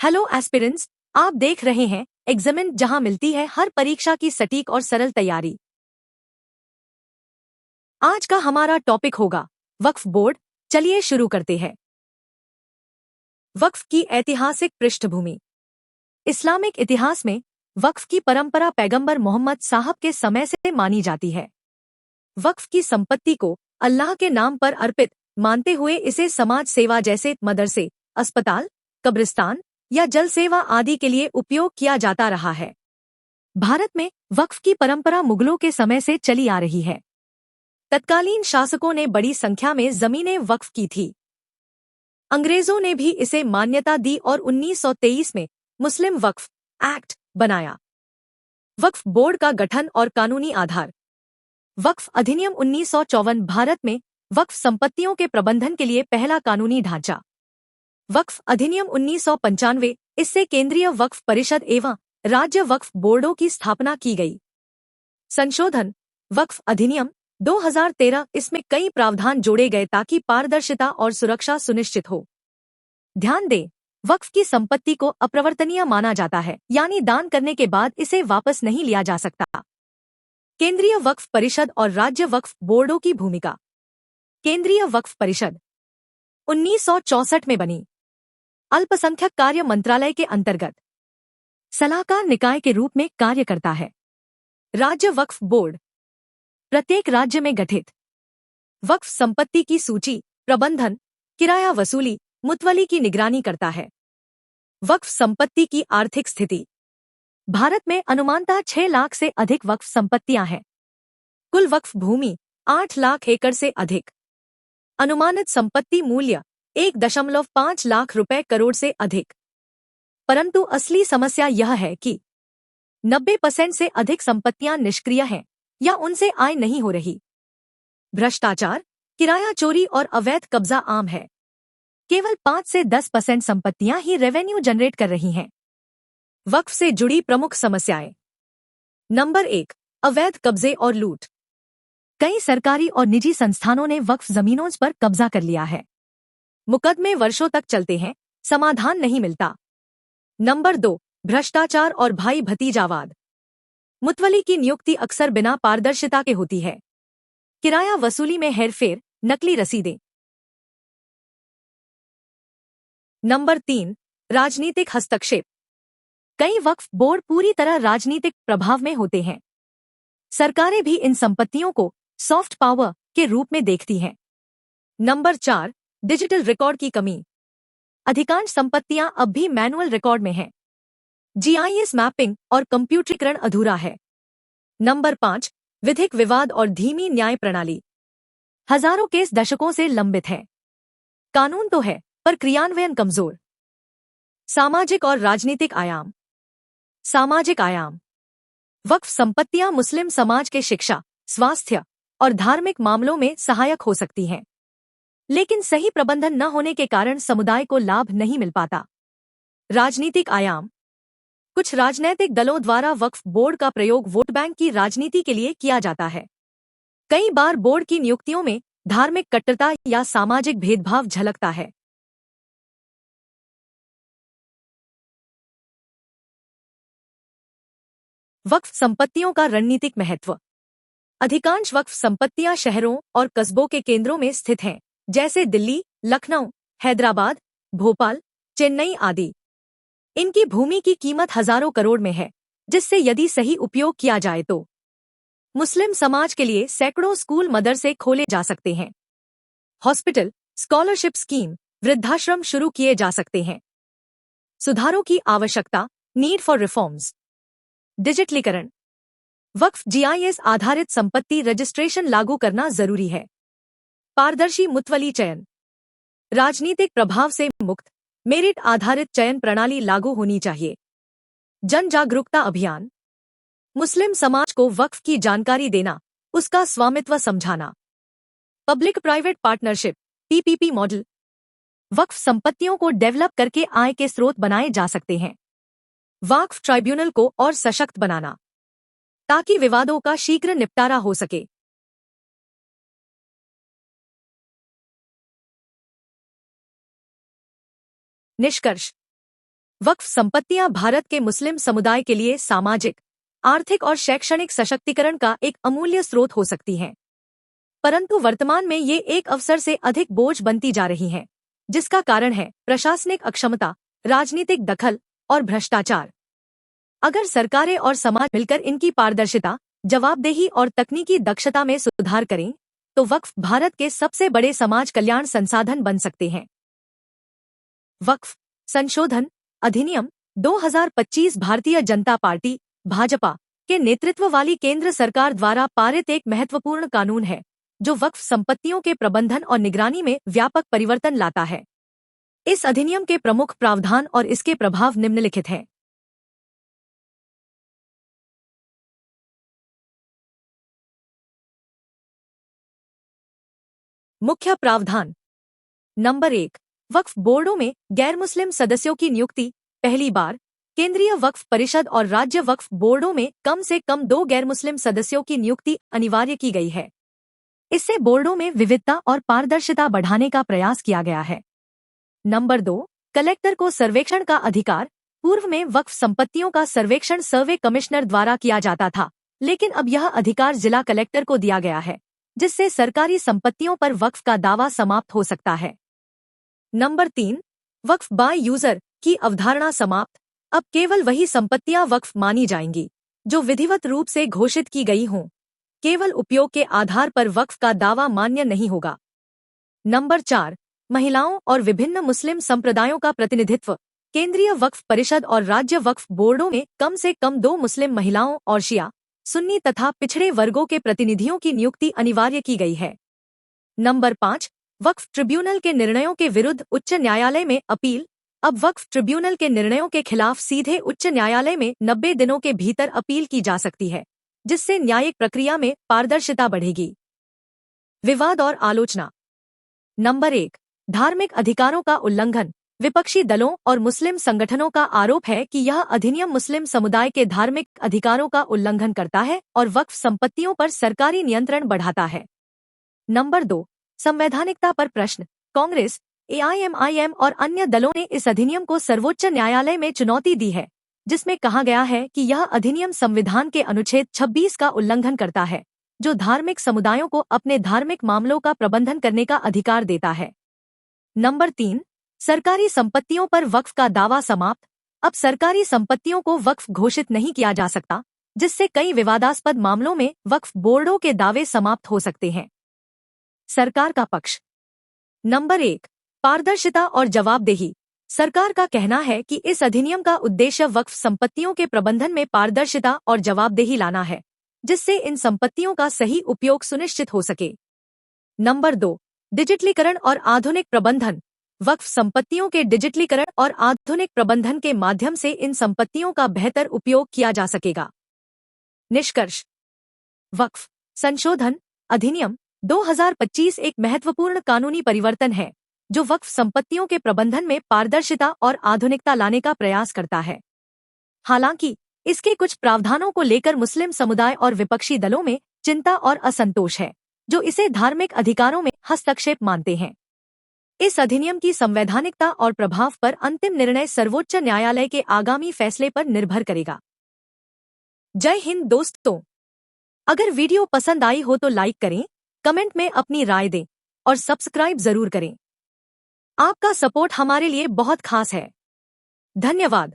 Hello aspirants, आप देख रहे हैं एग्जामिन, जहां मिलती है हर परीक्षा की सटीक और सरल तैयारी। आज का हमारा टॉपिक होगा वक्फ बोर्ड। चलिए शुरू करते हैं। वक्फ की ऐतिहासिक पृष्ठभूमि। इस्लामिक इतिहास में वक्फ की परंपरा पैगंबर मोहम्मद साहब के समय से मानी जाती है। वक्फ की संपत्ति को अल्लाह के नाम पर अर्पित मानते हुए इसे समाज सेवा जैसे मदरसे, अस्पताल, कब्रिस्तान या जल सेवा आदि के लिए उपयोग किया जाता रहा है। भारत में वक्फ की परंपरा मुगलों के समय से चली आ रही है। तत्कालीन शासकों ने बड़ी संख्या में जमीनें वक्फ की थी। अंग्रेजों ने भी इसे मान्यता दी और 1923 में मुस्लिम वक्फ एक्ट बनाया। वक्फ बोर्ड का गठन और कानूनी आधार। वक्फ अधिनियम 1954 भारत में वक्फ संपत्तियों के प्रबंधन के लिए पहला कानूनी ढांचा। वक्फ अधिनियम 1995, इससे केंद्रीय वक्फ परिषद एवं राज्य वक्फ बोर्डों की स्थापना की गई। संशोधन वक्फ अधिनियम 2013, इसमें कई प्रावधान जोड़े गए ताकि पारदर्शिता और सुरक्षा सुनिश्चित हो। ध्यान दें, वक्फ की संपत्ति को अप्रवर्तनीय माना जाता है, यानी दान करने के बाद इसे वापस नहीं लिया जा सकता। केंद्रीय वक्फ परिषद और राज्य वक्फ बोर्डों की भूमिका। केंद्रीय वक्फ परिषद 1964 में बनी। अल्पसंख्यक कार्य मंत्रालय के अंतर्गत सलाहकार निकाय के रूप में कार्य करता है। राज्य वक्फ बोर्ड प्रत्येक राज्य में गठित। वक्फ संपत्ति की सूची, प्रबंधन, किराया वसूली, मुतवली की निगरानी करता है। वक्फ संपत्ति की आर्थिक स्थिति। भारत में अनुमानतः 6 लाख से अधिक वक्फ संपत्तियां हैं। कुल वक्फ भूमि 8 लाख एकड़ से अधिक। अनुमानित संपत्ति मूल्य 1.5 लाख रुपए करोड़ से अधिक। परंतु असली समस्या यह है कि 90% से अधिक संपत्तियां निष्क्रिय हैं या उनसे आय नहीं हो रही। भ्रष्टाचार, किराया चोरी और अवैध कब्जा आम है। केवल 5 से 10% संपत्तियां ही रेवेन्यू जनरेट कर रही हैं। वक्फ से जुड़ी प्रमुख समस्याएं। नंबर 1, अवैध कब्जे और लूट। कई सरकारी और निजी संस्थानों ने वक्फ जमीनों पर कब्जा कर लिया है। मुकदमे वर्षों तक चलते हैं, समाधान नहीं मिलता। नंबर 2, भ्रष्टाचार और भाई भतीजावाद। मुतवली की नियुक्ति अक्सर बिना पारदर्शिता के होती है। किराया वसूली में हेरफेर, नकली रसीदें। नंबर 3, राजनीतिक हस्तक्षेप। कई वक्फ बोर्ड पूरी तरह राजनीतिक प्रभाव में होते हैं। सरकारें भी इन संपत्तियों को सॉफ्ट पावर के रूप में देखती हैं। नंबर 4, डिजिटल रिकॉर्ड की कमी। अधिकांश संपत्तियां अब भी मैनुअल रिकॉर्ड में हैं। जीआईएस मैपिंग और कंप्यूटरीकरण अधूरा है। नंबर 5, विधिक विवाद और धीमी न्याय प्रणाली। हजारों केस दशकों से लंबित हैं। कानून तो है, पर क्रियान्वयन कमजोर। सामाजिक और राजनीतिक आयाम। सामाजिक आयाम। वक्फ संपत्तियां मुस्लिम समाज के शिक्षा, स्वास्थ्य और धार्मिक मामलों में सहायक हो सकती हैं, लेकिन सही प्रबंधन न होने के कारण समुदाय को लाभ नहीं मिल पाता। राजनीतिक आयाम। कुछ राजनैतिक दलों द्वारा वक्फ बोर्ड का प्रयोग वोट बैंक की राजनीति के लिए किया जाता है। कई बार बोर्ड की नियुक्तियों में धार्मिक कट्टरता या सामाजिक भेदभाव झलकता है। वक्फ संपत्तियों का रणनीतिक महत्व। अधिकांश वक्फ संपत्तियां शहरों और कस्बों के केंद्रों में स्थित हैं, जैसे दिल्ली, लखनऊ, हैदराबाद, भोपाल, चेन्नई आदि। इनकी भूमि की कीमत हजारों करोड़ में है, जिससे यदि सही उपयोग किया जाए तो मुस्लिम समाज के लिए सैकड़ों स्कूल मदरसे खोले जा सकते हैं। हॉस्पिटल, स्कॉलरशिप स्कीम, वृद्धाश्रम शुरू किए जा सकते हैं। सुधारों की आवश्यकता, नीड फॉर रिफॉर्म्स। डिजिटलीकरण। वक्फ जीआईएस आधारित संपत्ति रजिस्ट्रेशन लागू करना जरूरी है। पारदर्शी मुतवली चयन। राजनीतिक प्रभाव से मुक्त मेरिट आधारित चयन प्रणाली लागू होनी चाहिए। जन जागरूकता अभियान। मुस्लिम समाज को वक्फ की जानकारी देना, उसका स्वामित्व समझाना। Public private partnership PPP model. वक्फ संपत्तियों को डेवलप करके आय के स्रोत बनाए जा सकते हैं। वक्फ ट्राइब्यूनल को और सशक्त बनाना, ताकि विवादों का शीघ्र निपटारा हो सके। निष्कर्ष। वक्फ संपत्तियां भारत के मुस्लिम समुदाय के लिए सामाजिक, आर्थिक और शैक्षणिक सशक्तिकरण का एक अमूल्य स्रोत हो सकती हैं। परंतु वर्तमान में ये एक अवसर से अधिक बोझ बनती जा रही हैं, जिसका कारण है प्रशासनिक अक्षमता, राजनीतिक दखल और भ्रष्टाचार। अगर सरकारें और समाज मिलकर इनकी पारदर्शिता, जवाबदेही और तकनीकी दक्षता में सुधार करें, तो वक्फ भारत के सबसे बड़े समाज कल्याण संसाधन बन सकते हैं। वक्फ संशोधन अधिनियम 2025 भारतीय जनता पार्टी भाजपा के नेतृत्व वाली केंद्र सरकार द्वारा पारित एक महत्वपूर्ण कानून है, जो वक्फ संपत्तियों के प्रबंधन और निगरानी में व्यापक परिवर्तन लाता है। इस अधिनियम के प्रमुख प्रावधान और इसके प्रभाव निम्नलिखित हैं। मुख्य प्रावधान। नंबर 1, वक्फ बोर्डों में गैर मुस्लिम सदस्यों की नियुक्ति। पहली बार केंद्रीय वक्फ परिषद और राज्य वक्फ बोर्डों में कम से कम 2 गैर मुस्लिम सदस्यों की नियुक्ति अनिवार्य की गई है। इससे बोर्डों में विविधता और पारदर्शिता बढ़ाने का प्रयास किया गया है। नंबर 2, कलेक्टर को सर्वेक्षण का अधिकार। पूर्व में वक्फ संपत्तियों का सर्वेक्षण सर्वे कमिश्नर द्वारा किया जाता था, लेकिन अब यह अधिकार जिला कलेक्टर को दिया गया है, जिससे सरकारी संपत्तियों पर वक्फ का दावा समाप्त हो सकता है। नंबर 3, वक्फ बाय यूजर की अवधारणा समाप्त। अब केवल वही संपत्तियां वक्फ मानी जाएंगी जो विधिवत रूप से घोषित की गई हों। केवल उपयोग के आधार पर वक्फ का दावा मान्य नहीं होगा। नंबर 4, महिलाओं और विभिन्न मुस्लिम संप्रदायों का प्रतिनिधित्व। केंद्रीय वक्फ परिषद और राज्य वक्फ बोर्डों में कम से कम 2 मुस्लिम महिलाओं और शिया, सुन्नी तथा पिछड़े वर्गों के प्रतिनिधियों की नियुक्ति अनिवार्य की गई है। नंबर 5, वक्फ ट्रिब्यूनल के निर्णयों के विरुद्ध उच्च न्यायालय में अपील। अब वक्फ ट्रिब्यूनल के निर्णयों के खिलाफ सीधे उच्च न्यायालय में 90 दिनों के भीतर अपील की जा सकती है, जिससे न्यायिक प्रक्रिया में पारदर्शिता बढ़ेगी। विवाद और आलोचना। नंबर 1, धार्मिक अधिकारों का उल्लंघन। विपक्षी दलों और मुस्लिम संगठनों का आरोप है कि यह अधिनियम मुस्लिम समुदाय के धार्मिक अधिकारों का उल्लंघन करता है और वक्फ संपत्तियों पर सरकारी नियंत्रण बढ़ाता है। नंबर 2, संवैधानिकता पर प्रश्न। कांग्रेस, एआईएमआईएम और अन्य दलों ने इस अधिनियम को सर्वोच्च न्यायालय में चुनौती दी है, जिसमें कहा गया है कि यह अधिनियम संविधान के अनुच्छेद 26 का उल्लंघन करता है, जो धार्मिक समुदायों को अपने धार्मिक मामलों का प्रबंधन करने का अधिकार देता है। नंबर 3, सरकारी संपत्तियों पर वक्फ का दावा समाप्त। अब सरकारी संपत्तियों को वक्फ घोषित नहीं किया जा सकता, जिससे कई विवादास्पद मामलों में वक्फ बोर्डों के दावे समाप्त हो सकते हैं। सरकार का पक्ष। नंबर 1, पारदर्शिता और जवाबदेही। सरकार का कहना है कि इस अधिनियम का उद्देश्य वक्फ संपत्तियों के प्रबंधन में पारदर्शिता और जवाबदेही लाना है, जिससे इन संपत्तियों का सही उपयोग सुनिश्चित हो सके। नंबर 2, डिजिटलीकरण और आधुनिक प्रबंधन। वक्फ संपत्तियों के डिजिटलीकरण और आधुनिक प्रबंधन के माध्यम से इन संपत्तियों का बेहतर उपयोग किया जा सकेगा। निष्कर्ष। वक्फ संशोधन अधिनियम 2025 एक महत्वपूर्ण कानूनी परिवर्तन है, जो वक्फ संपत्तियों के प्रबंधन में पारदर्शिता और आधुनिकता लाने का प्रयास करता है। हालांकि इसके कुछ प्रावधानों को लेकर मुस्लिम समुदाय और विपक्षी दलों में चिंता और असंतोष है, जो इसे धार्मिक अधिकारों में हस्तक्षेप मानते हैं। इस अधिनियम की संवैधानिकता और प्रभाव पर अंतिम निर्णय सर्वोच्च न्यायालय के आगामी फैसले पर निर्भर करेगा। जय हिंद दोस्तों। अगर वीडियो पसंद आई हो तो लाइक करें, कमेंट में अपनी राय दें और सब्सक्राइब जरूर करें। आपका सपोर्ट हमारे लिए बहुत खास है। धन्यवाद।